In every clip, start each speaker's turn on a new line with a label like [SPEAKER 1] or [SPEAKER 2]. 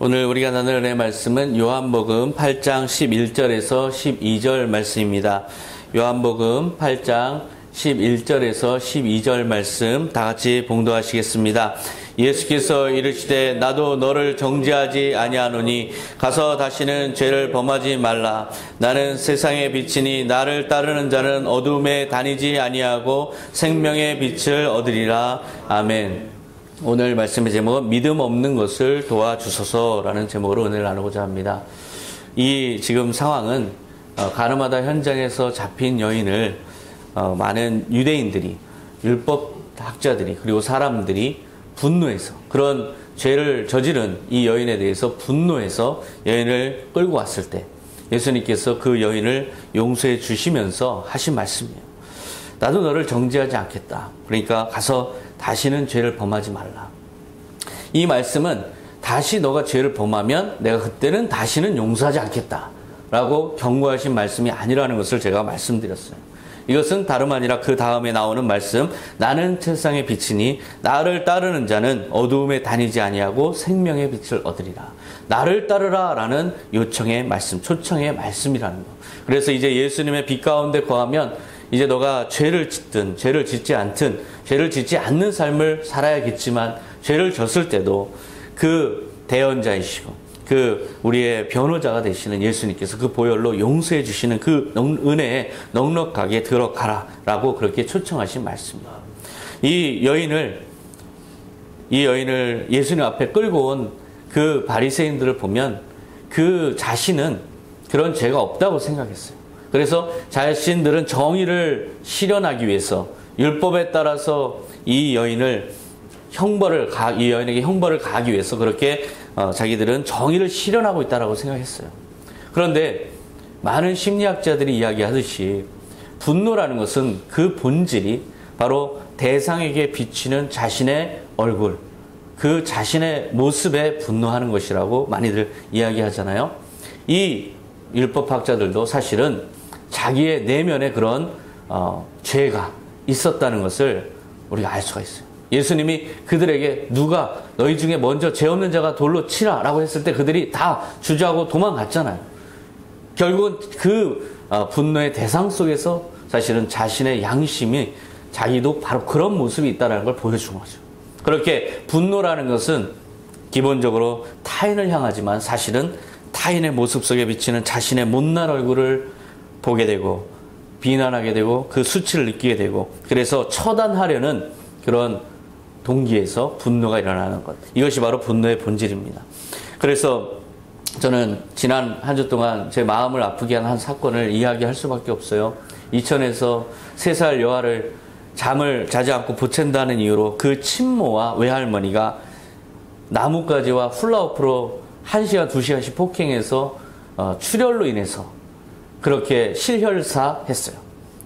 [SPEAKER 1] 오늘 우리가 나눌 은혜의 말씀은 요한복음 8장 11절에서 12절 말씀입니다. 요한복음 8장 11절에서 12절 말씀 다 같이 봉독하시겠습니다. 예수께서 이르시되 나도 너를 정죄하지 아니하노니 가서 다시는 죄를 범하지 말라. 나는 세상의 빛이니 나를 따르는 자는 어둠에 다니지 아니하고 생명의 빛을 얻으리라. 아멘. 오늘 말씀의 제목은 믿음 없는 것을 도와주소서라는 제목으로 은혜를 나누고자 합니다. 이 지금 상황은 가늠하다 현장에서 잡힌 여인을 많은 유대인들이, 율법 학자들이, 그리고 사람들이 분노해서, 그런 죄를 저지른 이 여인에 대해서 분노해서 여인을 끌고 왔을 때 예수님께서 그 여인을 용서해 주시면서 하신 말씀이에요. 나도 너를 정죄하지 않겠다. 그러니까 가서 다시는 죄를 범하지 말라. 이 말씀은 다시 너가 죄를 범하면 내가 그때는 다시는 용서하지 않겠다 라고 경고하신 말씀이 아니라는 것을 제가 말씀드렸어요. 이것은 다름 아니라 그 다음에 나오는 말씀, 나는 세상의 빛이니 나를 따르는 자는 어두움에 다니지 아니하고 생명의 빛을 얻으리라. 나를 따르라 라는 요청의 말씀, 초청의 말씀이라는 것. 그래서 이제 예수님의 빛 가운데 거하면 이제 너가 죄를 짓든 죄를 짓지 않든 죄를 짓지 않는 삶을 살아야겠지만 죄를 졌을 때도 그 대언자이시고 그 우리의 변호자가 되시는 예수님께서 그 보혈로 용서해 주시는 그 은혜에 넉넉하게 들어가라 라고 그렇게 초청하신 말씀입니다. 이 여인을 예수님 앞에 끌고 온 그 바리새인들을 보면 그 자신은 그런 죄가 없다고 생각했어요. 그래서 자신들은 정의를 실현하기 위해서 율법에 따라서 이 여인에게 형벌을 가하기 위해서 그렇게 자기들은 정의를 실현하고 있다고 생각했어요. 그런데 많은 심리학자들이 이야기하듯이 분노라는 것은 그 본질이 바로 대상에게 비치는 자신의 얼굴, 그 자신의 모습에 분노하는 것이라고 많이들 이야기하잖아요. 이 율법학자들도 사실은 자기의 내면에 그런 죄가 있었다는 것을 우리가 알 수가 있어요. 예수님이 그들에게 누가 너희 중에 먼저 죄 없는 자가 돌로 치라 라고 했을 때 그들이 다 주저하고 도망갔잖아요. 결국은 그 분노의 대상 속에서 사실은 자신의 양심이 자기도 바로 그런 모습이 있다는 걸 보여준 거죠. 그렇게 분노라는 것은 기본적으로 타인을 향하지만 사실은 타인의 모습 속에 비치는 자신의 못난 얼굴을 보게 되고 비난하게 되고 그 수치를 느끼게 되고 그래서 처단하려는 그런 동기에서 분노가 일어나는 것. 이것이 바로 분노의 본질입니다. 그래서 저는 지난 한 주 동안 제 마음을 아프게 한 사건을 이야기할 수밖에 없어요. 이천에서 3살 여아를 잠을 자지 않고 보챈다는 이유로 그 친모와 외할머니가 나뭇가지와 훌라후프로 1시간, 2시간씩 폭행해서 출혈로 인해서 그렇게 실혈사했어요.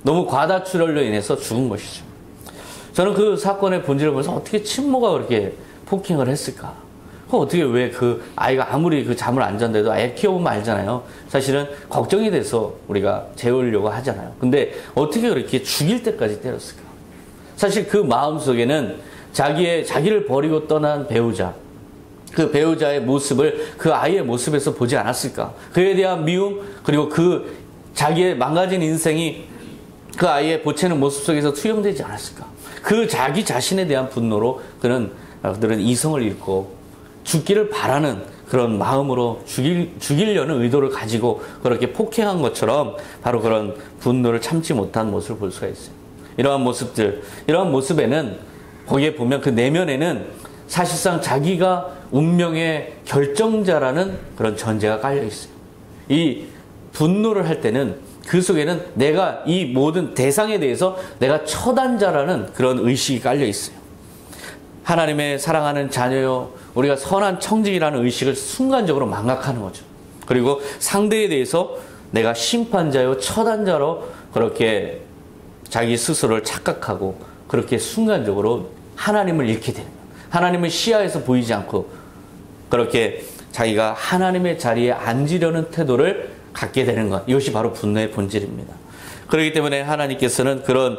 [SPEAKER 1] 너무 과다 출혈로 인해서 죽은 것이죠. 저는 그 사건의 본질을 보면서 어떻게 친모가 그렇게 폭행을 했을까? 어떻게 왜 그 아이가 아무리 그 잠을 안 잔데도 아예 키워보면 알잖아요. 사실은 걱정이 돼서 우리가 재우려고 하잖아요. 근데 어떻게 그렇게 죽일 때까지 때렸을까? 사실 그 마음속에는 자기를 버리고 떠난 배우자, 그 배우자의 모습을 그 아이의 모습에서 보지 않았을까? 그에 대한 미움, 그리고 그 자기의 망가진 인생이 그 아이의 보채는 모습 속에서 투영되지 않았을까? 그 자기 자신에 대한 분노로 그들은 이성을 잃고 죽기를 바라는 그런 마음으로 죽이려는 의도를 가지고 그렇게 폭행한 것처럼 바로 그런 분노를 참지 못한 모습을 볼 수가 있어요. 이러한 모습에는 거기에 보면 그 내면에는 사실상 자기가 운명의 결정자라는 그런 전제가 깔려 있어요. 이 분노를 할 때는 그 속에는 내가 이 모든 대상에 대해서 내가 처단자라는 그런 의식이 깔려 있어요. 하나님의 사랑하는 자녀요, 우리가 선한 청직이라는 의식을 순간적으로 망각하는 거죠. 그리고 상대에 대해서 내가 심판자요, 처단자로 그렇게 자기 스스로를 착각하고 그렇게 순간적으로 하나님을 잃게 되는 거예요. 하나님을 시야에서 보이지 않고 그렇게 자기가 하나님의 자리에 앉으려는 태도를 갖게 되는 것. 이것이 바로 분노의 본질입니다. 그렇기 때문에 하나님께서는 그런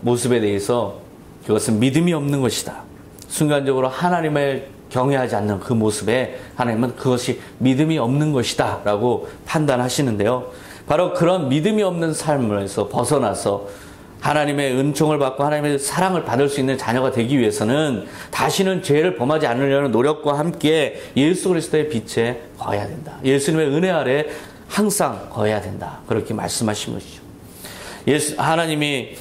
[SPEAKER 1] 모습에 대해서 그것은 믿음이 없는 것이다. 순간적으로 하나님의 경외하지 않는 그 모습에 하나님은 그것이 믿음이 없는 것이다 라고 판단하시는데요. 바로 그런 믿음이 없는 삶에서 벗어나서 하나님의 은총을 받고 하나님의 사랑을 받을 수 있는 자녀가 되기 위해서는 다시는 죄를 범하지 않으려는 노력과 함께 예수 그리스도의 빛에 거해야 된다. 예수님의 은혜 아래 항상 거해야 된다. 그렇게 말씀하신 것이죠. 하나님이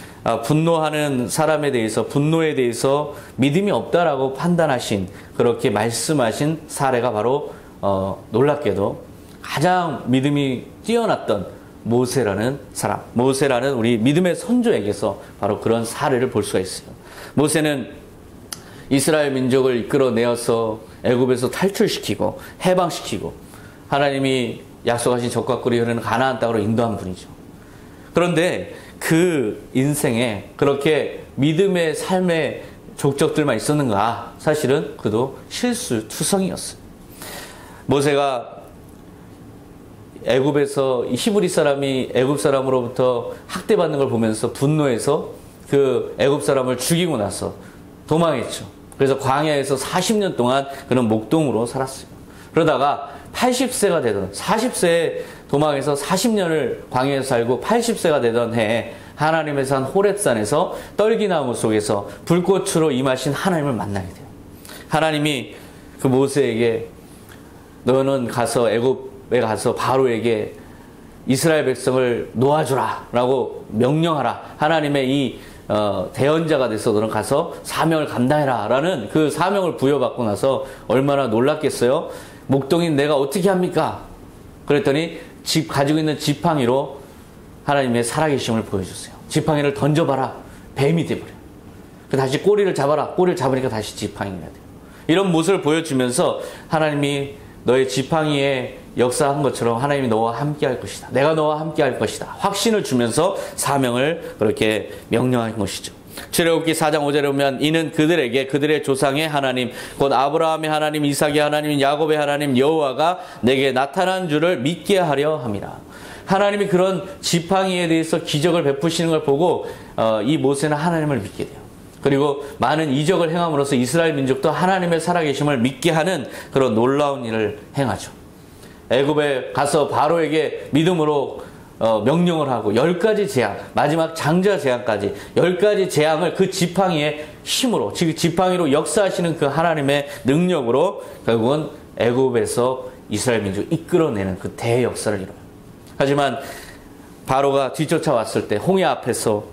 [SPEAKER 1] 분노하는 사람에 대해서, 분노에 대해서 믿음이 없다라고 판단하신, 그렇게 말씀하신 사례가 바로 놀랍게도 가장 믿음이 뛰어났던 모세라는 사람, 모세라는 우리 믿음의 선조에게서 바로 그런 사례를 볼 수가 있어요. 모세는 이스라엘 민족을 이끌어내어서 애굽에서 탈출시키고 해방시키고 하나님이 약속하신 적과 꿀이 흐르는 가나안 땅으로 인도한 분이죠. 그런데 그 인생에 그렇게 믿음의 삶의 족적들만 있었는가? 사실은 그도 실수투성이었어요. 모세가 애굽에서 히브리 사람이 애굽 사람으로부터 학대받는 걸 보면서 분노해서 그 애굽 사람을 죽이고 나서 도망했죠. 그래서 광야에서 40년 동안 그는 목동으로 살았어요. 그러다가 80세가 되던, 40세에 도망해서 40년을 광야에서 살고 80세가 되던 해에 하나님의 산 호렙산에서 떨기나무 속에서 불꽃으로 임하신 하나님을 만나게 돼요. 하나님이 그 모세에게 너는 가서 애굽에 가서 바로에게 이스라엘 백성을 놓아주라 라고 명령하라. 하나님의 이 대언자가 돼서 너는 가서 사명을 감당해라 라는 그 사명을 부여받고 나서 얼마나 놀랐겠어요. 목동인 내가 어떻게 합니까? 그랬더니 가지고 있는 지팡이로 하나님의 살아계심을 보여줬어요. 지팡이를 던져봐라. 뱀이 돼버려요. 다시 꼬리를 잡아라. 꼬리를 잡으니까 다시 지팡이가 돼요. 이런 모습을 보여주면서 하나님이 너의 지팡이에 역사한 것처럼 하나님이 너와 함께 할 것이다. 내가 너와 함께 할 것이다. 확신을 주면서 사명을 그렇게 명령한 것이죠. 출애굽기 4장 5절에 보면 이는 그들에게 그들의 조상의 하나님 곧 아브라함의 하나님 이삭의 하나님 야곱의 하나님 여호와가 내게 나타난 줄을 믿게 하려 함이라. 하나님이 그런 지팡이에 대해서 기적을 베푸시는 걸 보고 이 모세는 하나님을 믿게 돼요. 그리고 많은 이적을 행함으로써 이스라엘 민족도 하나님의 살아계심을 믿게 하는 그런 놀라운 일을 행하죠. 애굽에 가서 바로에게 믿음으로 명령을 하고 10가지 재앙, 마지막 장자 재앙까지 10가지 재앙을 그 지팡이의 힘으로, 즉 지팡이로 역사하시는 그 하나님의 능력으로 결국은 애굽에서 이스라엘 민족을 이끌어내는 그 대역사를 이뤄요. 하지만 바로가 뒤쫓아왔을 때 홍해 앞에서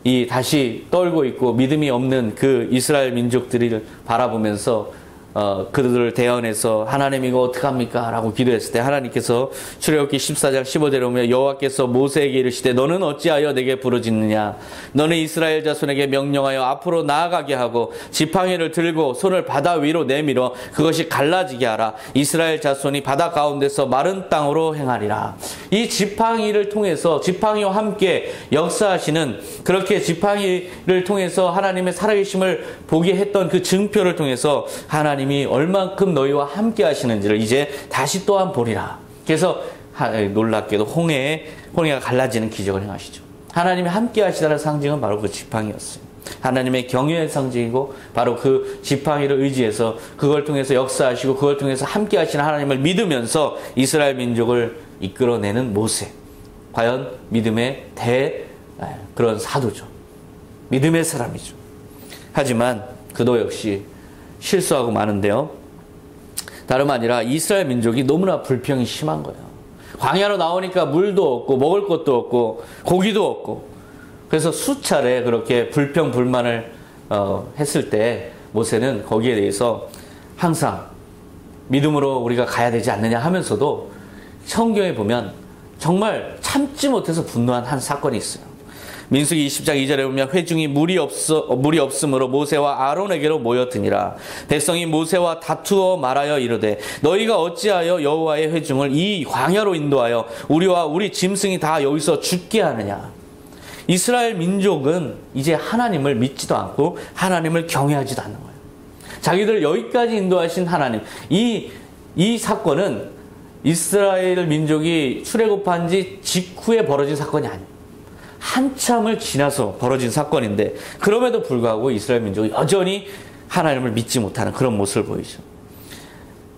[SPEAKER 1] 이 다시 떨고 있고 믿음이 없는 그 이스라엘 민족들을 바라보면서 그들을 대언해서 하나님 이거 어떡합니까? 라고 기도했을 때 하나님께서 출애굽기 14장 15절에 보면 여호와께서 모세에게 이르시되 너는 어찌하여 내게 부르짖느냐? 너는 이스라엘 자손에게 명령하여 앞으로 나아가게 하고 지팡이를 들고 손을 바다 위로 내밀어 그것이 갈라지게 하라. 이스라엘 자손이 바다 가운데서 마른 땅으로 행하리라. 이 지팡이를 통해서 지팡이와 함께 역사하시는 그렇게 지팡이를 통해서 하나님의 살아계심을 보게 했던 그 증표를 통해서 하나님이 얼만큼 너희와 함께 하시는지를 이제 다시 또한 보리라. 그래서 놀랍게도 홍해가 갈라지는 기적을 행하시죠. 하나님이 함께 하시다는 상징은 바로 그 지팡이였어요. 하나님의 경외의 상징이고 바로 그 지팡이를 의지해서 그걸 통해서 역사하시고 그걸 통해서 함께 하시는 하나님을 믿으면서 이스라엘 민족을 이끌어내는 모세. 과연 믿음의 그런 사도죠. 믿음의 사람이죠. 하지만 그도 역시 실수하고 마는데요. 다름 아니라 이스라엘 민족이 너무나 불평이 심한 거예요. 광야로 나오니까 물도 없고 먹을 것도 없고 고기도 없고 그래서 수차례 그렇게 불평 불만을 했을 때 모세는 거기에 대해서 항상 믿음으로 우리가 가야 되지 않느냐 하면서도 성경에 보면 정말 참지 못해서 분노한 한 사건이 있어요. 민수기 20장 2절에 보면 회중이 물이 없으므로 모세와 아론에게로 모여드니라. 백성이 모세와 다투어 말하여 이르되 너희가 어찌하여 여호와의 회중을 이 광야로 인도하여 우리와 우리 짐승이 다 여기서 죽게 하느냐. 이스라엘 민족은 이제 하나님을 믿지도 않고 하나님을 경외하지도 않는 거예요. 자기들 여기까지 인도하신 하나님. 이 사건은 이스라엘 민족이 출애굽한 지 직후에 벌어진 사건이 아니에요. 한참을 지나서 벌어진 사건인데 그럼에도 불구하고 이스라엘 민족이 여전히 하나님을 믿지 못하는 그런 모습을 보이죠.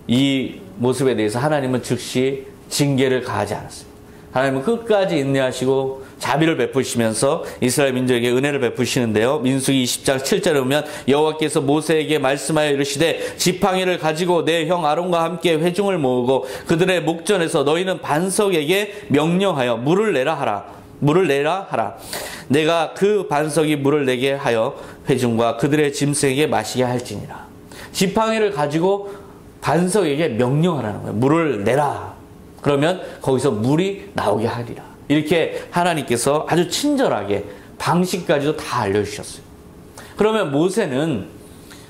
[SPEAKER 1] 이 모습에 대해서 하나님은 즉시 징계를 가하지 않았어요. 하나님은 끝까지 인내하시고 자비를 베푸시면서 이스라엘 민족에게 은혜를 베푸시는데요. 민수기 20장 7절에 보면 여호와께서 모세에게 말씀하여 이르시되 지팡이를 가지고 내 형 아론과 함께 회중을 모으고 그들의 목전에서 너희는 반석에게 명령하여 물을 내라 하라. 내가 그 반석이 물을 내게 하여 회중과 그들의 짐승에게 마시게 할지니라. 지팡이를 가지고 반석에게 명령하라는 거예요. 물을 내라. 그러면 거기서 물이 나오게 하리라. 이렇게 하나님께서 아주 친절하게 방식까지도 다 알려주셨어요. 그러면 모세는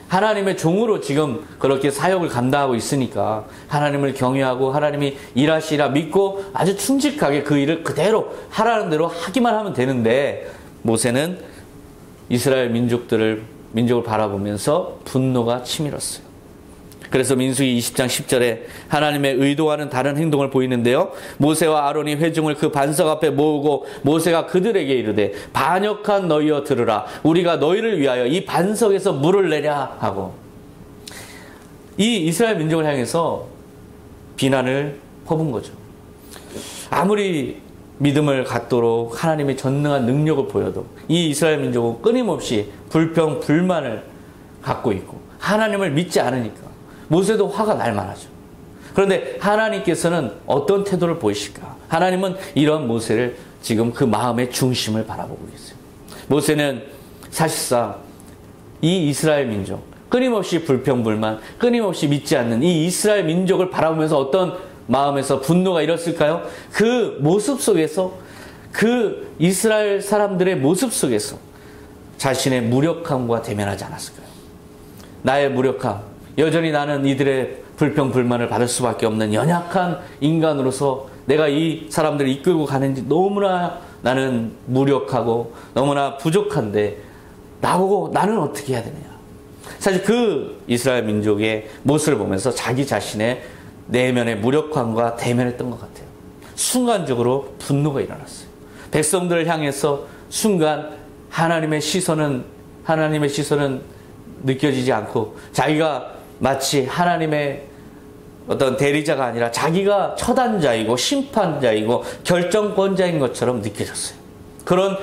[SPEAKER 1] 하나님의 종으로 지금 그렇게 사역을 감당하고 있으니까 하나님을 경외하고 하나님이 일하시라 믿고 아주 충직하게 그 일을 그대로 하라는 대로 하기만 하면 되는데, 모세는 이스라엘 민족을 바라보면서 분노가 치밀었어요. 그래서 민수기 20장 10절에 하나님의 의도와는 다른 행동을 보이는데요. 모세와 아론이 회중을 그 반석 앞에 모으고 모세가 그들에게 이르되 반역한 너희여 들으라. 우리가 너희를 위하여 이 반석에서 물을 내랴 하고, 이 이스라엘 민족을 향해서 비난을 퍼붓은 거죠. 아무리 믿음을 갖도록 하나님의 전능한 능력을 보여도 이 이스라엘 민족은 끊임없이 불평, 불만을 갖고 있고 하나님을 믿지 않으니까 모세도 화가 날 만하죠. 그런데 하나님께서는 어떤 태도를 보이실까? 하나님은 이런 모세를 지금 그 마음의 중심을 바라보고 계세요. 모세는 사실상 이 이스라엘 민족, 끊임없이 불평불만, 끊임없이 믿지 않는 이 이스라엘 민족을 바라보면서 어떤 마음에서 분노가 일었을까요? 그 모습 속에서, 그 이스라엘 사람들의 모습 속에서 자신의 무력함과 대면하지 않았을까요? 나의 무력함, 여전히 나는 이들의 불평, 불만을 받을 수밖에 없는 연약한 인간으로서 내가 이 사람들을 이끌고 가는지 너무나 나는 무력하고 너무나 부족한데 나보고 나는 어떻게 해야 되느냐. 사실 그 이스라엘 민족의 모습을 보면서 자기 자신의 내면의 무력함과 대면했던 것 같아요. 순간적으로 분노가 일어났어요. 백성들을 향해서 순간 하나님의 시선은 느껴지지 않고 자기가 마치 하나님의 어떤 대리자가 아니라 자기가 처단자이고 심판자이고 결정권자인 것처럼 느껴졌어요. 그런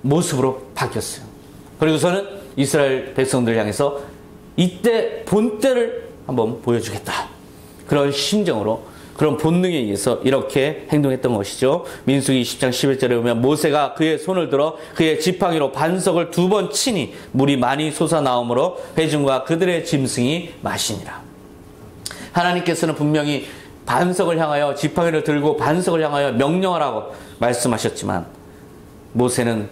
[SPEAKER 1] 모습으로 바뀌었어요. 그리고서는 이스라엘 백성들 향해서 이때 본때를 한번 보여주겠다. 그런 심정으로, 그런 본능에 의해서 이렇게 행동했던 것이죠. 민수기 20장 11절에 보면 모세가 그의 손을 들어 그의 지팡이로 반석을 2번 치니 물이 많이 솟아나오므로 회중과 그들의 짐승이 마시니라. 하나님께서는 분명히 반석을 향하여, 지팡이를 들고 반석을 향하여 명령하라고 말씀하셨지만 모세는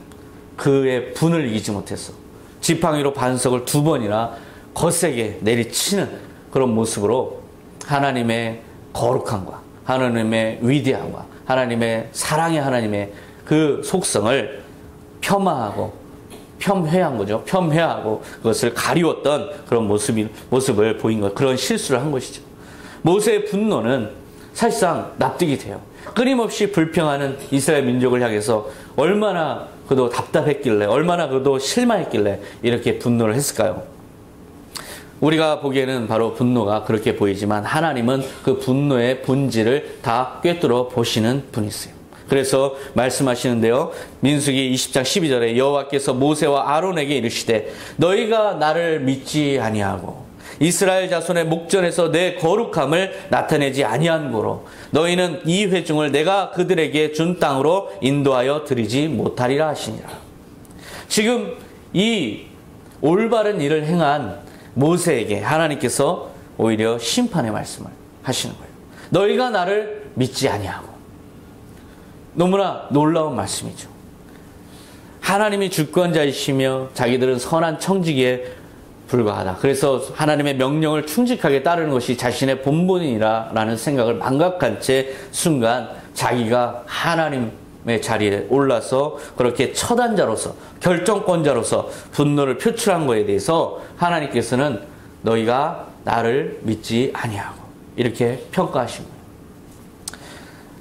[SPEAKER 1] 그의 분을 이기지 못했어. 지팡이로 반석을 2번이나 거세게 내리치는 그런 모습으로 하나님의 거룩함과 하나님의 위대함과 하나님의 사랑의 하나님의 그 속성을 폄하하고 폄훼한 거죠. 폄훼하고 그것을 가리웠던 그런 모습을 보인 것, 그런 실수를 한 것이죠. 모세의 분노는 사실상 납득이 돼요. 끊임없이 불평하는 이스라엘 민족을 향해서 얼마나 그도 답답했길래, 얼마나 그도 실망했길래 이렇게 분노를 했을까요? 우리가 보기에는 바로 분노가 그렇게 보이지만 하나님은 그 분노의 본질을 다 꿰뚫어 보시는 분이세요. 그래서 말씀하시는데요. 민수기 20장 12절에 여호와께서 모세와 아론에게 이르시되 너희가 나를 믿지 아니하고 이스라엘 자손의 목전에서 내 거룩함을 나타내지 아니한 고로 너희는 이 회중을 내가 그들에게 준 땅으로 인도하여 드리지 못하리라 하시니라. 지금 이 올바른 일을 행한 모세에게 하나님께서 오히려 심판의 말씀을 하시는 거예요. 너희가 나를 믿지 아니하고. 너무나 놀라운 말씀이죠. 하나님이 주권자이시며 자기들은 선한 청지기에 불과하다. 그래서 하나님의 명령을 충직하게 따르는 것이 자신의 본분이라는 생각을 망각한 채 순간 자기가 하나님의 자리에 올라서 그렇게 처단자로서 결정권자로서 분노를 표출한 것에 대해서 하나님께서는 너희가 나를 믿지 아니하고 이렇게 평가하신 거예요.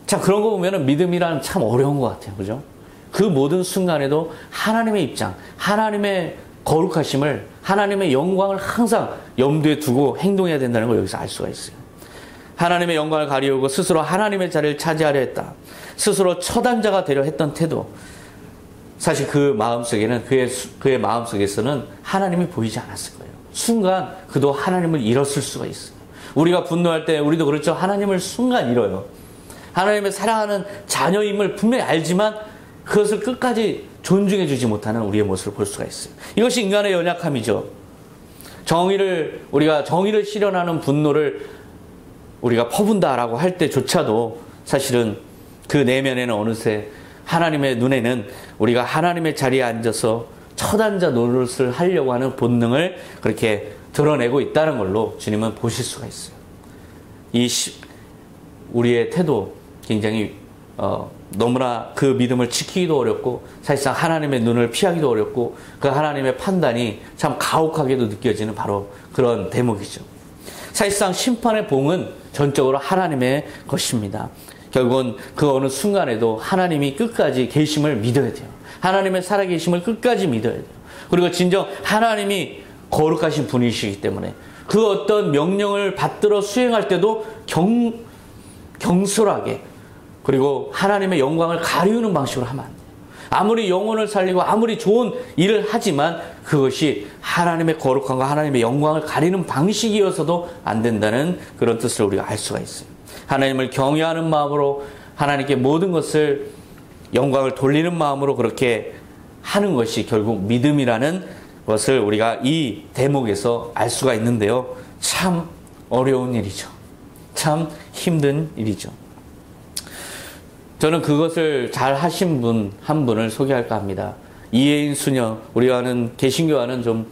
[SPEAKER 1] 참 그런 거 보면 믿음이란 참 어려운 것 같아요. 그죠? 그 모든 순간에도 하나님의 입장, 하나님의 거룩하심을 하나님의 영광을 항상 염두에 두고 행동해야 된다는 걸 여기서 알 수가 있어요. 하나님의 영광을 가리우고 스스로 하나님의 자리를 차지하려 했다. 스스로 처단자가 되려 했던 태도. 사실 그 마음속에는 그의 마음속에서는 하나님이 보이지 않았을 거예요. 순간 그도 하나님을 잃었을 수가 있어요. 우리가 분노할 때 우리도 그렇죠. 하나님을 순간 잃어요. 하나님의 사랑하는 자녀임을 분명히 알지만 그것을 끝까지 존중해 주지 못하는 우리의 모습을 볼 수가 있어요. 이것이 인간의 연약함이죠. 우리가 정의를 실현하는 분노를 우리가 퍼분다라고 할 때조차도 사실은 그 내면에는 어느새 하나님의 눈에는 우리가 하나님의 자리에 앉아서 처단자 노릇을 하려고 하는 본능을 그렇게 드러내고 있다는 걸로 주님은 보실 수가 있어요. 우리의 태도 굉장히 너무나 그 믿음을 지키기도 어렵고 사실상 하나님의 눈을 피하기도 어렵고 그 하나님의 판단이 참 가혹하게도 느껴지는 바로 그런 대목이죠. 사실상 심판의 봉은 전적으로 하나님의 것입니다. 결국은 그 어느 순간에도 하나님이 끝까지 계심을 믿어야 돼요. 하나님의 살아계심을 끝까지 믿어야 돼요. 그리고 진정 하나님이 거룩하신 분이시기 때문에 그 어떤 명령을 받들어 수행할 때도 경솔하게 그리고 하나님의 영광을 가리우는 방식으로 하면 안 돼요. 아무리 영혼을 살리고 아무리 좋은 일을 하지만 그것이 하나님의 거룩함과 하나님의 영광을 가리는 방식이어서도 안 된다는 그런 뜻을 우리가 알 수가 있어요. 하나님을 경외하는 마음으로 하나님께 모든 것을 영광을 돌리는 마음으로 그렇게 하는 것이 결국 믿음이라는 것을 우리가 이 대목에서 알 수가 있는데요. 참 어려운 일이죠. 참 힘든 일이죠. 저는 그것을 잘 하신 분 한 분을 소개할까 합니다. 이혜인 수녀, 우리와는 개신교와는 좀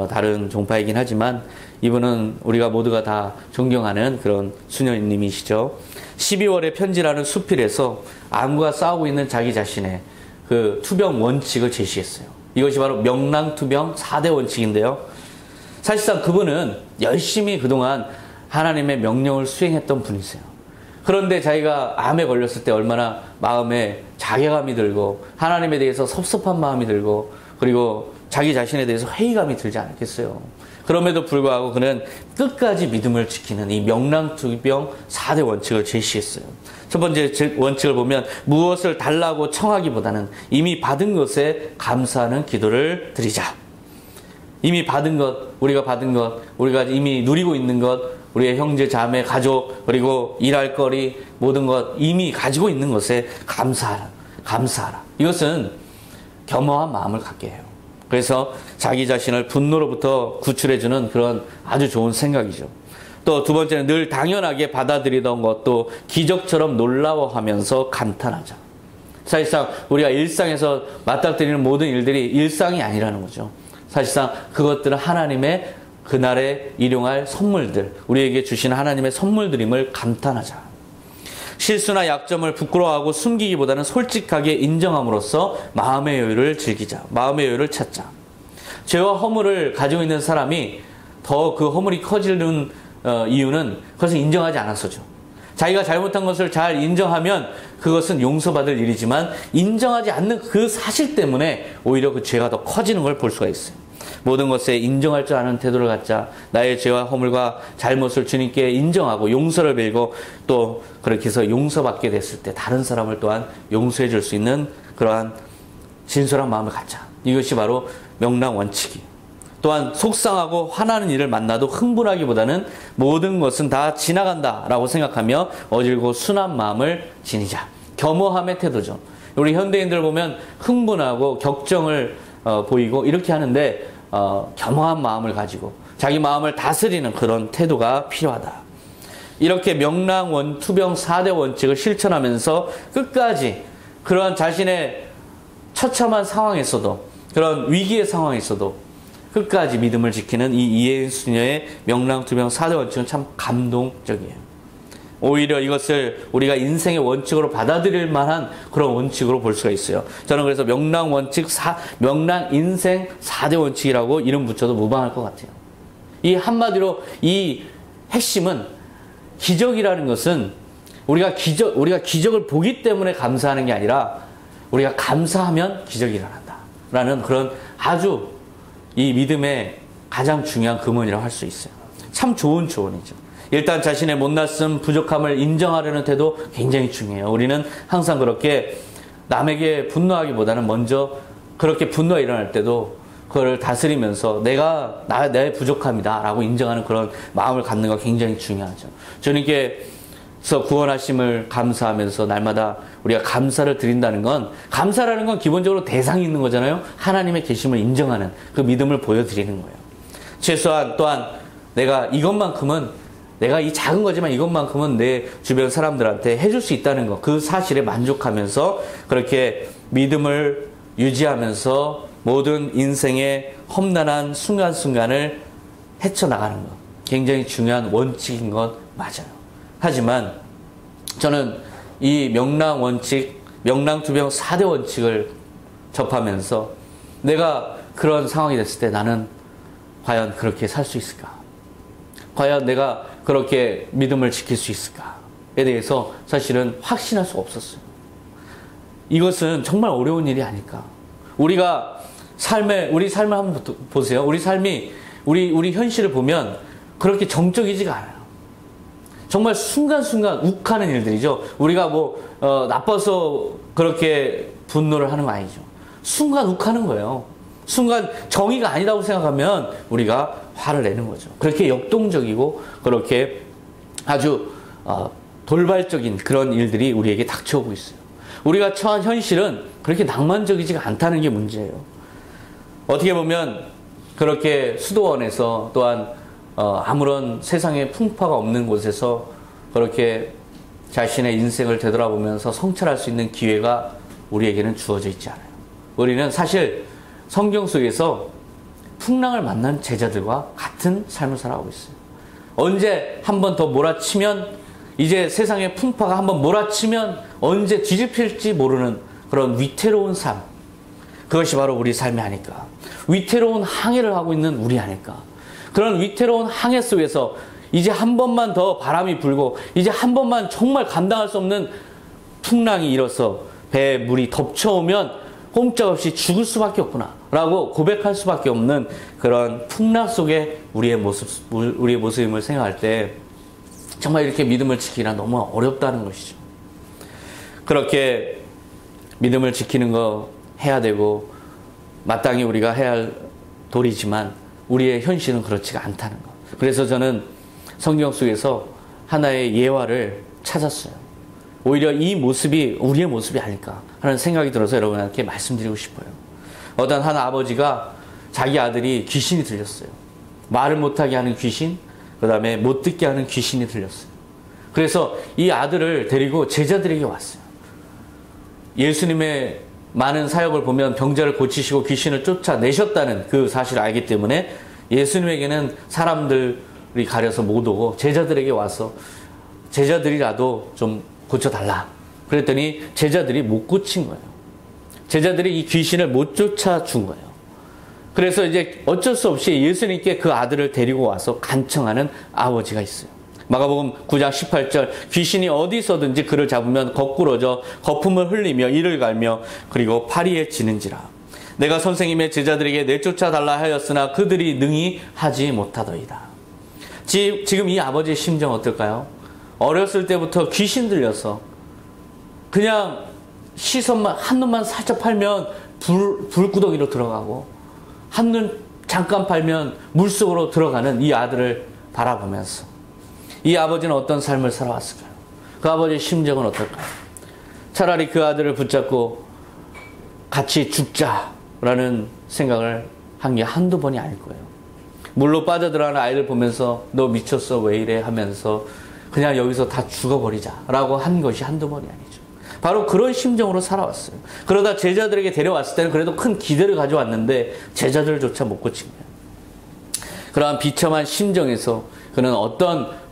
[SPEAKER 1] 다른 종파이긴 하지만 이분은 우리가 모두가 다 존경하는 그런 수녀님이시죠. 12월의 편지라는 수필에서 암과 싸우고 있는 자기 자신의 그 투병 원칙을 제시했어요. 이것이 바로 명랑투병 4대 원칙인데요. 사실상 그분은 열심히 그동안 하나님의 명령을 수행했던 분이세요. 그런데 자기가 암에 걸렸을 때 얼마나 마음에 자괴감이 들고 하나님에 대해서 섭섭한 마음이 들고 그리고 자기 자신에 대해서 회의감이 들지 않았겠어요. 그럼에도 불구하고 그는 끝까지 믿음을 지키는 이 명랑투병 4대 원칙을 제시했어요. 첫 번째 원칙을 보면 무엇을 달라고 청하기보다는 이미 받은 것에 감사하는 기도를 드리자. 이미 받은 것, 우리가 받은 것, 우리가 이미 누리고 있는 것, 우리의 형제, 자매, 가족, 그리고 일할 거리, 모든 것 이미 가지고 있는 것에 감사하라. 이것은 겸허한 마음을 갖게 해요. 그래서 자기 자신을 분노로부터 구출해주는 그런 아주 좋은 생각이죠. 또 두 번째는 늘 당연하게 받아들이던 것도 기적처럼 놀라워하면서 감탄하자. 사실상 우리가 일상에서 맞닥뜨리는 모든 일들이 일상이 아니라는 거죠. 사실상 그것들은 하나님의 그날에 일용할 선물들, 우리에게 주신 하나님의 선물들임을 감탄하자. 실수나 약점을 부끄러워하고 숨기기보다는 솔직하게 인정함으로써 마음의 여유를 즐기자. 마음의 여유를 찾자. 죄와 허물을 가지고 있는 사람이 더 그 허물이 커지는 이유는 그것을 인정하지 않아서죠. 자기가 잘못한 것을 잘 인정하면 그것은 용서받을 일이지만 인정하지 않는 그 사실 때문에 오히려 그 죄가 더 커지는 걸 볼 수가 있어요. 모든 것에 인정할 줄 아는 태도를 갖자. 나의 죄와 허물과 잘못을 주님께 인정하고 용서를 빌고 또 그렇게 해서 용서받게 됐을 때 다른 사람을 또한 용서해 줄 수 있는 그러한 진솔한 마음을 갖자. 이것이 바로 명랑 원칙이에요. 또한 속상하고 화나는 일을 만나도 흥분하기보다는 모든 것은 다 지나간다라고 생각하며 어질고 순한 마음을 지니자. 겸허함의 태도죠. 우리 현대인들 보면 흥분하고 격정을 보이고 이렇게 하는데 겸허한 마음을 가지고 자기 마음을 다스리는 그런 태도가 필요하다. 이렇게 명랑투병 4대 원칙을 실천하면서 끝까지 그러한 자신의 처참한 상황에서도 그런 위기의 상황에서도 끝까지 믿음을 지키는 이 이혜인 수녀의 명랑투병 4대 원칙은 참 감동적이에요. 오히려 이것을 우리가 인생의 원칙으로 받아들일 만한 그런 원칙으로 볼 수가 있어요. 저는 그래서 명랑인생 4대 원칙이라고 이름 붙여도 무방할 것 같아요. 이 한마디로 이 핵심은 기적이라는 것은 우리가 기적을 보기 때문에 감사하는 게 아니라 우리가 감사하면 기적이 일어난다. 라는 그런 아주 이 믿음의 가장 중요한 금원이라고 할 수 있어요. 참 좋은 조언이죠. 일단 자신의 못났음, 부족함을 인정하려는 태도 굉장히 중요해요. 우리는 항상 그렇게 남에게 분노하기보다는 먼저 그렇게 분노가 일어날 때도 그걸 다스리면서 내 부족함이다 라고 인정하는 그런 마음을 갖는 거 굉장히 중요하죠. 주님께서 구원하심을 감사하면서 날마다 우리가 감사를 드린다는 건, 감사라는 건 기본적으로 대상이 있는 거잖아요. 하나님의 계심을 인정하는 그 믿음을 보여드리는 거예요. 최소한 또한 내가 이 작은 거지만 이것만큼은 내 주변 사람들한테 해줄 수 있다는 것, 그 사실에 만족하면서 그렇게 믿음을 유지하면서 모든 인생의 험난한 순간순간을 헤쳐나가는 것, 굉장히 중요한 원칙인 것 맞아요. 하지만 저는 이 명랑 원칙, 명랑투병 4대 원칙을 접하면서 내가 그런 상황이 됐을 때 나는 과연 그렇게 살 수 있을까? 과연 내가 그렇게 믿음을 지킬 수 있을까에 대해서 사실은 확신할 수가 없었어요. 이것은 정말 어려운 일이 아닐까. 우리 삶을 한번 보세요. 우리 삶이, 우리 현실을 보면 그렇게 정적이지가 않아요. 정말 순간순간 욱하는 일들이죠. 우리가 나빠서 그렇게 분노를 하는 거 아니죠. 순간 욱하는 거예요. 순간 정의가 아니라고 생각하면 우리가 화를 내는 거죠. 그렇게 역동적이고 그렇게 아주 돌발적인 그런 일들이 우리에게 닥쳐오고 있어요. 우리가 처한 현실은 그렇게 낭만적이지가 않다는 게 문제예요. 어떻게 보면 그렇게 수도원에서 또한 아무런 세상에 풍파가 없는 곳에서 그렇게 자신의 인생을 되돌아보면서 성찰할 수 있는 기회가 우리에게는 주어져 있지 않아요. 우리는 사실 성경 속에서 풍랑을 만난 제자들과 같은 삶을 살아가고 있어요. 언제 한 번 더 몰아치면, 이제 세상의 풍파가 한 번 몰아치면 언제 뒤집힐지 모르는 그런 위태로운 삶, 그것이 바로 우리 삶이 아닐까. 위태로운 항해를 하고 있는 우리 아닐까. 그런 위태로운 항해 속에서 이제 한 번만 더 바람이 불고 이제 한 번만 정말 감당할 수 없는 풍랑이 일어서 배에 물이 덮쳐오면 꼼짝없이 죽을 수밖에 없구나 라고 고백할 수밖에 없는 그런 풍랑 속에 우리의 모습임을 생각할 때 정말 이렇게 믿음을 지키기가 너무 어렵다는 것이죠. 그렇게 믿음을 지키는 거 해야 되고 마땅히 우리가 해야 할 도리지만 우리의 현실은 그렇지가 않다는 것. 그래서 저는 성경 속에서 하나의 예화를 찾았어요. 오히려 이 모습이 우리의 모습이 아닐까 하는 생각이 들어서 여러분한테 말씀드리고 싶어요. 어떤 한 아버지가 자기 아들이 귀신이 들렸어요. 말을 못하게 하는 귀신, 그 다음에 못 듣게 하는 귀신이 들렸어요. 그래서 이 아들을 데리고 제자들에게 왔어요. 예수님의 많은 사역을 보면 병자를 고치시고 귀신을 쫓아내셨다는 그 사실을 알기 때문에 예수님에게는 사람들이 가려서 못 오고 제자들에게 와서 제자들이라도 좀 고쳐달라. 그랬더니 제자들이 못 고친 거예요. 제자들이 이 귀신을 못 쫓아준 거예요. 그래서 이제 어쩔 수 없이 예수님께 그 아들을 데리고 와서 간청하는 아버지가 있어요. 마가복음 9장 18절, 귀신이 어디서든지 그를 잡으면 거꾸러져 거품을 흘리며 이를 갈며 그리고 파리에 지는지라. 내가 선생님의 제자들에게 내쫓아달라 하였으나 그들이 능히 하지 못하더이다. 지금 이 아버지의 심정 어떨까요? 어렸을 때부터 귀신 들려서 그냥 시선만, 한눈만 살짝 팔면 불구덩이로 들어가고 한눈 잠깐 팔면 물속으로 들어가는 이 아들을 바라보면서 이 아버지는 어떤 삶을 살아왔을까요? 그 아버지의 심정은 어떨까요? 차라리 그 아들을 붙잡고 같이 죽자라는 생각을 한 게 한두 번이 아닐 거예요. 물로 빠져들어가는 아이를 보면서 너 미쳤어 왜 이래 하면서 그냥 여기서 다 죽어버리자라고 한 것이 한두 번이 아니죠. 바로 그런 심정으로 살아왔어요. 그러다 제자들에게 데려왔을 때는 그래도 큰 기대를 가져왔는데 제자들조차 못 고친 거예요. 그러한 비참한 심정에서 그는 어떤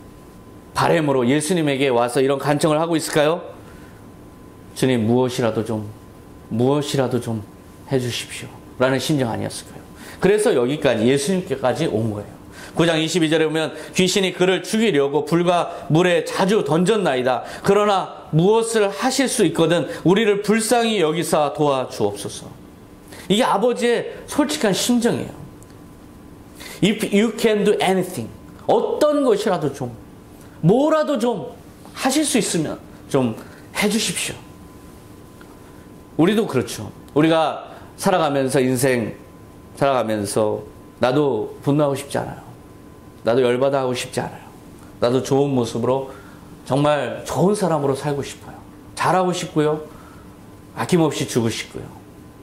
[SPEAKER 1] 바람으로 예수님에게 와서 이런 간청을 하고 있을까요? 주님 무엇이라도 좀 해주십시오 라는 심정 아니었을까요? 그래서 여기까지 예수님께까지 온 거예요. 9장 22절에 보면 귀신이 그를 죽이려고 불과 물에 자주 던졌나이다. 그러나 무엇을 하실 수 있거든 우리를 불쌍히 여기사 도와주옵소서. 이게 아버지의 솔직한 심정이에요. If you can do anything, 어떤 것이라도 좀, 뭐라도 좀 하실 수 있으면 좀 해주십시오. 우리도 그렇죠. 우리가 살아가면서 인생 살아가면서 나도 분노하고 싶지 않아요. 나도 열받아 하고 싶지 않아요. 나도 좋은 모습으로 정말 좋은 사람으로 살고 싶어요. 잘하고 싶고요. 아낌없이 주고 싶고요.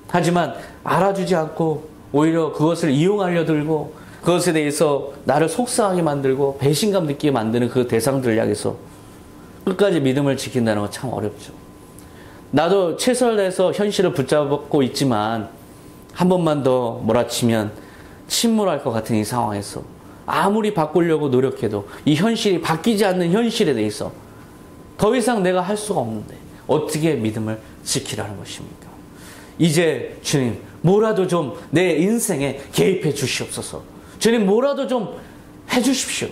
[SPEAKER 1] 하지만 알아주지 않고 오히려 그것을 이용하려 들고 그것에 대해서 나를 속상하게 만들고 배신감 느끼게 만드는 그 대상들을 향해서 끝까지 믿음을 지킨다는 건 참 어렵죠. 나도 최선을 다해서 현실을 붙잡고 있지만 한 번만 더 몰아치면 침몰할 것 같은 이 상황에서 아무리 바꾸려고 노력해도 이 현실이 바뀌지 않는 현실에 대해서 더 이상 내가 할 수가 없는데 어떻게 믿음을 지키라는 것입니까? 이제 주님 뭐라도 좀 내 인생에 개입해 주시옵소서. 주님 뭐라도 좀 해주십시오.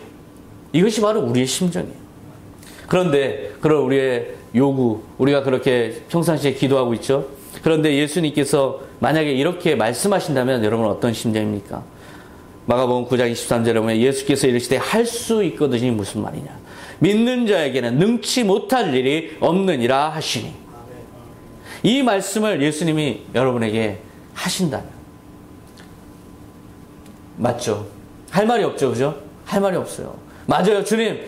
[SPEAKER 1] 이것이 바로 우리의 심정이에요. 그런데 그런 우리의 요구, 우리가 그렇게 평상시에 기도하고 있죠. 그런데 예수님께서 만약에 이렇게 말씀하신다면 여러분 어떤 심정입니까? 마가복음 9장 23절에 보면 예수께서 이르시되 할 수 있거든이 무슨 말이냐. 믿는 자에게는 능치 못할 일이 없느니라 하시니. 이 말씀을 예수님이 여러분에게 하신다면 맞죠? 할 말이 없죠, 그죠? 할 말이 없어요. 맞아요, 주님.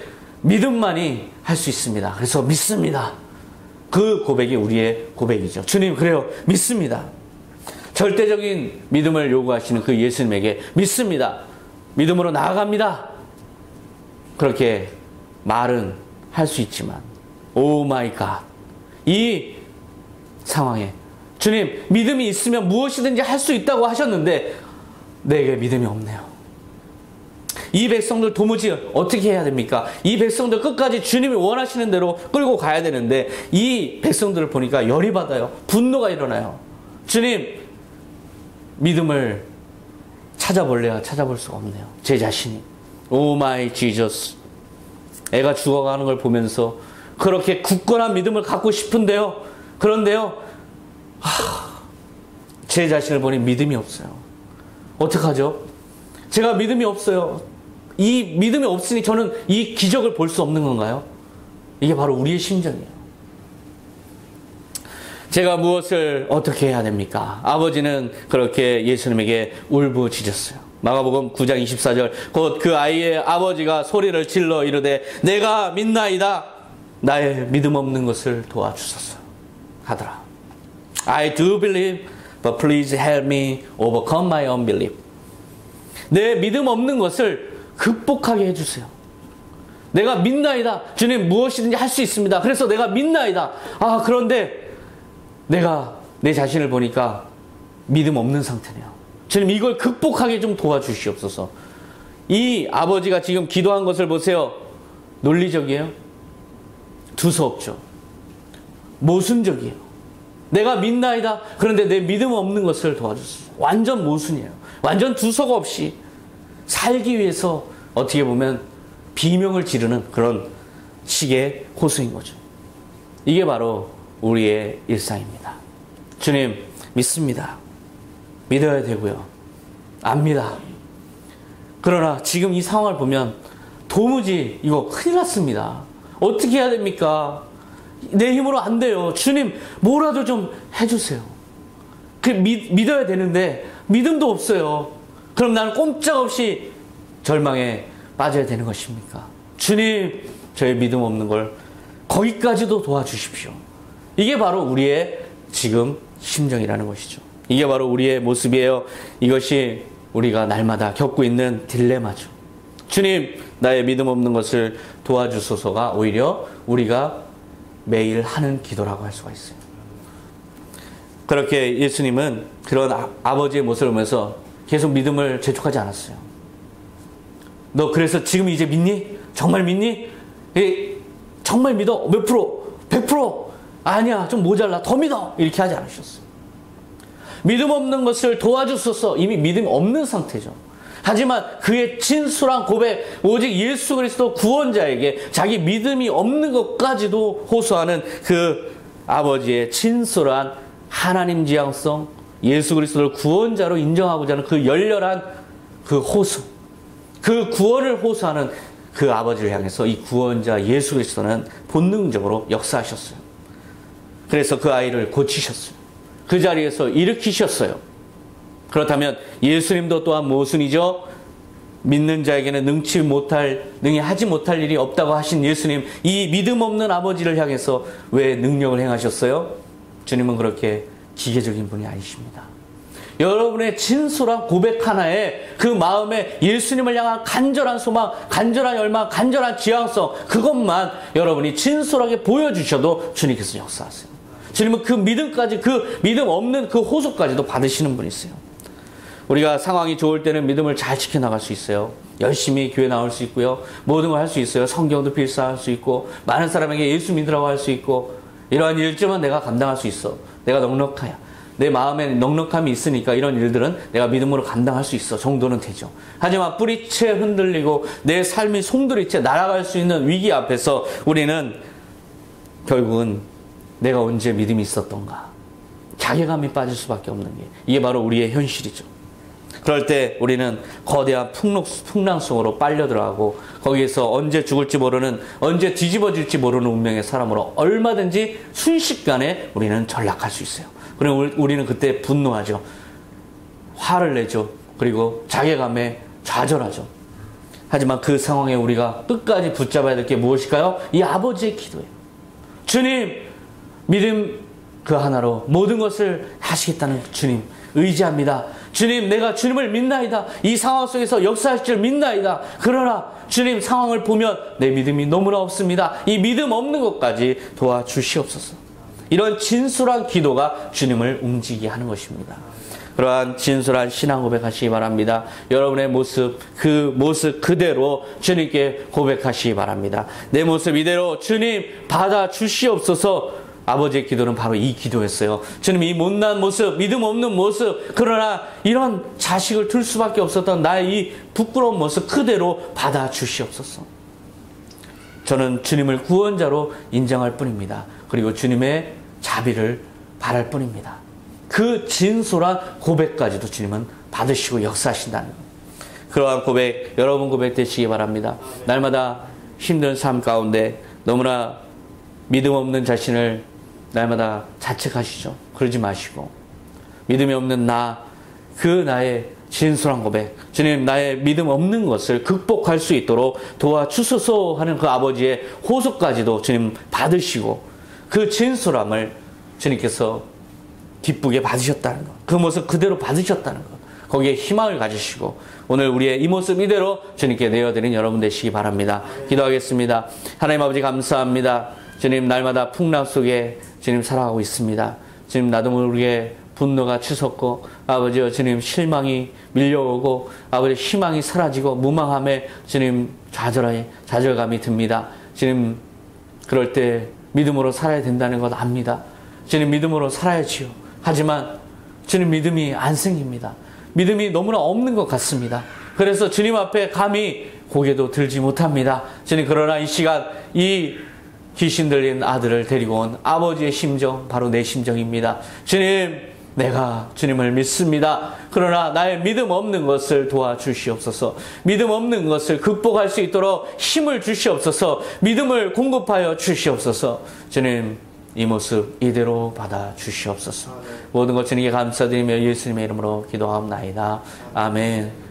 [SPEAKER 1] 믿음만이 할 수 있습니다. 그래서 믿습니다. 그 고백이 우리의 고백이죠. 주님, 그래요. 믿습니다. 절대적인 믿음을 요구하시는 그 예수님에게 믿습니다. 믿음으로 나아갑니다. 그렇게 말은 할 수 있지만, 오 마이 갓. 이 상황에 주님, 믿음이 있으면 무엇이든지 할 수 있다고 하셨는데 내게 믿음이 없네요. 이 백성들 도무지 어떻게 해야 됩니까? 이 백성들 끝까지 주님이 원하시는 대로 끌고 가야 되는데 이 백성들을 보니까 열이 받아요. 분노가 일어나요. 주님, 믿음을 찾아볼래야 찾아볼 수가 없네요. 제 자신이. 오 마이 지저스. 애가 죽어가는 걸 보면서 그렇게 굳건한 믿음을 갖고 싶은데요. 그런데요. 제 자신을 보니 믿음이 없어요. 어떡하죠? 제가 믿음이 없어요. 이 믿음이 없으니 저는 이 기적을 볼 수 없는 건가요? 이게 바로 우리의 심정이에요. 제가 무엇을 어떻게 해야 됩니까? 아버지는 그렇게 예수님에게 울부짖었어요. 마가복음 9장 24절 곧 그 아이의 아버지가 소리를 질러 이르되 내가 믿나이다. 나의 믿음 없는 것을 도와주소서 하더라. I do believe, but please help me overcome my unbelief. 내 믿음 없는 것을 극복하게 해주세요. 내가 믿나이다. 주님 무엇이든지 할 수 있습니다. 그래서 내가 믿나이다. 그런데 내가 내 자신을 보니까 믿음 없는 상태네요. 주님 이걸 극복하게 좀 도와주시옵소서. 이 아버지가 지금 기도한 것을 보세요. 논리적이에요? 두서없죠. 모순적이에요. 내가 믿나이다. 그런데 내 믿음 없는 것을 도와주소서. 완전 모순이에요. 완전 두서가 없이 살기 위해서 어떻게 보면 비명을 지르는 그런 식의 호소인 거죠. 이게 바로 우리의 일상입니다. 주님 믿습니다. 믿어야 되고요. 압니다. 그러나 지금 이 상황을 보면 도무지 이거 큰일 났습니다. 어떻게 해야 됩니까? 내 힘으로 안 돼요. 주님 뭐라도 좀 해주세요. 믿어야 되는데 믿음도 없어요. 그럼 나는 꼼짝없이 절망에 빠져야 되는 것입니까? 주님 저의 믿음 없는 걸 거기까지도 도와주십시오. 이게 바로 우리의 지금 심정이라는 것이죠. 이게 바로 우리의 모습이에요. 이것이 우리가 날마다 겪고 있는 딜레마죠. 주님 나의 믿음 없는 것을 도와주소서가 오히려 우리가 매일 하는 기도라고 할 수가 있어요. 그렇게 예수님은 그런 아버지의 모습을 보면서 계속 믿음을 재촉하지 않았어요. 너 그래서 지금 이제 믿니? 정말 믿니? 정말 믿어? 몇 프로? 100%? 아니야 좀 모자라 더 믿어 이렇게 하지 않으셨어요. 믿음 없는 것을 도와주소서. 이미 믿음이 없는 상태죠. 하지만 그의 진솔한 고백, 오직 예수 그리스도 구원자에게 자기 믿음이 없는 것까지도 호소하는 그 아버지의 진솔한 하나님 지향성, 예수 그리스도를 구원자로 인정하고자 하는 그 열렬한 그 호소, 그 구원을 호소하는 그 아버지를 향해서 이 구원자 예수 그리스도는 본능적으로 역사하셨어요. 그래서 그 아이를 고치셨어요. 그 자리에서 일으키셨어요. 그렇다면 예수님도 또한 모순이죠. 믿는 자에게는 능히 하지 못할 일이 없다고 하신 예수님, 이 믿음 없는 아버지를 향해서 왜 능력을 행하셨어요? 주님은 그렇게 기계적인 분이 아니십니다. 여러분의 진솔한 고백 하나에 그 마음에 예수님을 향한 간절한 소망, 간절한 열망, 간절한 지향성, 그것만 여러분이 진솔하게 보여주셔도 주님께서 역사하세요. 주님은 그 믿음까지, 그 믿음 없는 그 호소까지도 받으시는 분이세요. 우리가 상황이 좋을 때는 믿음을 잘 지켜나갈 수 있어요. 열심히 교회 나올 수 있고요. 모든 걸 할 수 있어요. 성경도 필사할 수 있고, 많은 사람에게 예수 믿으라고 할 수 있고, 이러한 일쯤은 내가 감당할 수 있어. 내가 넉넉하야. 내 마음에 넉넉함이 있으니까 이런 일들은 내가 믿음으로 감당할 수 있어 정도는 되죠. 하지만 뿌리채 흔들리고 내 삶이 송두리째 날아갈 수 있는 위기 앞에서 우리는 결국은 내가 언제 믿음이 있었던가 자괴감이 빠질 수밖에 없는 게 이게 바로 우리의 현실이죠. 그럴 때 우리는 거대한 풍랑 속으로 빨려 들어가고 거기에서 언제 죽을지 모르는, 언제 뒤집어질지 모르는 운명의 사람으로 얼마든지 순식간에 우리는 전락할 수 있어요. 그리고 우리는 그때 분노하죠. 화를 내죠. 그리고 자괴감에 좌절하죠. 하지만 그 상황에 우리가 끝까지 붙잡아야 될 게 무엇일까요? 이 아버지의 기도예요. 주님, 믿음 그 하나로 모든 것을 하시겠다는 주님 의지합니다. 주님, 내가 주님을 믿나이다. 이 상황 속에서 역사하실 줄 믿나이다. 그러나 주님, 상황을 보면 내 믿음이 너무나 없습니다. 이 믿음 없는 것까지 도와주시옵소서. 이런 진솔한 기도가 주님을 움직이게 하는 것입니다. 그러한 진솔한 신앙 고백하시기 바랍니다. 여러분의 모습, 그 모습 그대로 주님께 고백하시기 바랍니다. 내 모습 이대로 주님 받아주시옵소서. 아버지의 기도는 바로 이 기도였어요. 주님, 이 못난 모습, 믿음 없는 모습, 그러나 이런 자식을 둘 수밖에 없었던 나의 이 부끄러운 모습 그대로 받아주시옵소서. 저는 주님을 구원자로 인정할 뿐입니다. 그리고 주님의 자비를 바랄 뿐입니다. 그 진솔한 고백까지도 주님은 받으시고 역사하신다는 것. 그러한 고백, 여러분 고백 되시기 바랍니다. 날마다 힘든 삶 가운데 너무나 믿음 없는 자신을 날마다 자책하시죠. 그러지 마시고 믿음이 없는 나의 진솔한 고백, 주님, 나의 믿음 없는 것을 극복할 수 있도록 도와주소서 하는 그 아버지의 호소까지도 주님 받으시고 그 진솔함을 주님께서 기쁘게 받으셨다는 것, 그 모습 그대로 받으셨다는 것, 거기에 희망을 가지시고 오늘 우리의 이 모습 이대로 주님께 내어드린 여러분 되시기 바랍니다. 기도하겠습니다. 하나님 아버지 감사합니다. 주님, 날마다 풍랑 속에 주님 살아가고 있습니다. 주님, 나도 모르게 분노가 치솟고 아버지여 주님 실망이 밀려오고 아버지 희망이 사라지고 무망함에 주님 좌절감이 듭니다. 주님, 그럴 때 믿음으로 살아야 된다는 것 압니다. 주님, 믿음으로 살아야지요. 하지만 주님, 믿음이 안 생깁니다. 믿음이 너무나 없는 것 같습니다. 그래서 주님 앞에 감히 고개도 들지 못합니다. 주님, 그러나 이 시간 이 귀신 들린 아들을 데리고 온 아버지의 심정, 바로 내 심정입니다. 주님, 내가 주님을 믿습니다. 그러나 나의 믿음 없는 것을 도와주시옵소서. 믿음 없는 것을 극복할 수 있도록 힘을 주시옵소서. 믿음을 공급하여 주시옵소서. 주님, 이 모습 이대로 받아 주시옵소서. 모든 것 주님께 감사드리며 예수님의 이름으로 기도하옵나이다. 아멘.